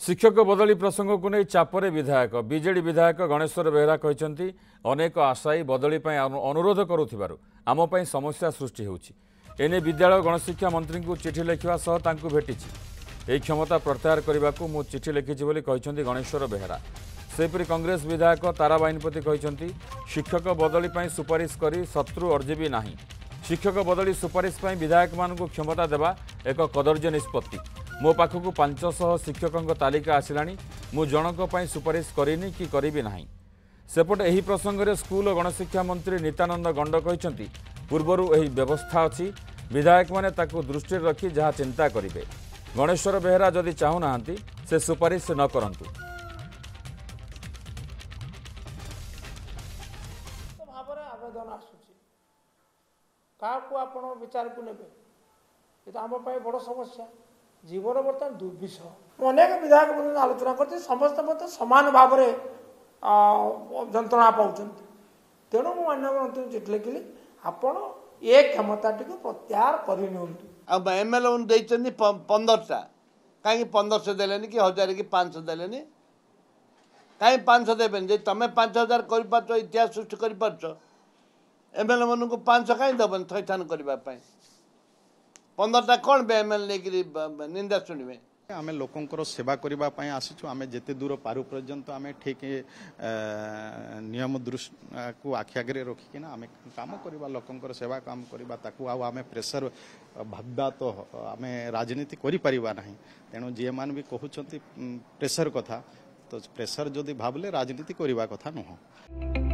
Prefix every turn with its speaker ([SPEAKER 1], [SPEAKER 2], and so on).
[SPEAKER 1] शिक्षक बदली प्रसंग को नहीं चापरे विधायक बीजेडी विधायक गणेश्वर बेहरा कहते अनेक आशायी बदली अनुरोध करुथिबारु आम पई समस्या सृष्टि होउछि। एने विद्यालय गणशिक्षा मंत्री को चिठी लिखा सह भेटी यह क्षमता प्रत्याहार करने को मु चिठी लिखिछि बोली कहते गणेश्वर बेहरा। सेपरी कांग्रेस विधायक तारा बाहिनीपति कहते शिक्षक बदली पई सुपारिश करी शत्रु अर्जीबी नाही। शिक्षक बदली सुपारिश पई विधायक मान क्षमता देवा एक कदर्य निष्पत्ति। मो पाखक 500 शिक्षकों तालिका आसिलानी मु जनक पई सुपारिश करिनी कि करिबी नाही। सेपटे एही प्रसंग में स्कूल और गणशिक्षा मंत्री नित्यानंद गंड कहते पूर्वरु एही व्यवस्था अच्छी विधायक माने ताकू दृष्टि रखी जहाँ चिंता करेंगे। गणेश्वर बेहरा जदि चाहूना से सुपारिश न करंतु।
[SPEAKER 2] आवेदन आसुची विचार को नेबे ये आम बड़ समस्या जीवन बर्तमान दुर्विषह। अनेक विधायक बंधु आलोचना करते समस्त मत समान भाव में जंत्रणा पाँच तेणु मुझे माननीय मंत्री चिठी लिखिली आपण ये क्षमता टी प्रत्याहार कर
[SPEAKER 3] एमएलए 15टा कहीं 1500 देलेनी कि 1000 कि 500 देलेनी कहीं 500 देवेनि तुम 5000 कर इतिहास सृष्टि कर एमएलए मन को 500 कहीं दबन थैथान करने 15टा कौन बे एमएलए निंदा शुणे
[SPEAKER 4] आम लोकंर सेवा करने आसीचु। आम जिते दूर पारु पर्यंत आम ठीक नियम दृष्टि को आखि आगे रखिकिना आम काम करवा लोकंर सेवा काम करवा ताकू आम प्रेसर भाबा तो आम राजनीति करिपरिबा नाही। तेणु जी मान भी कहउछंती प्रेसर कथा तो प्रेसर जदि भाबले राजनीति करवा कथा नुह।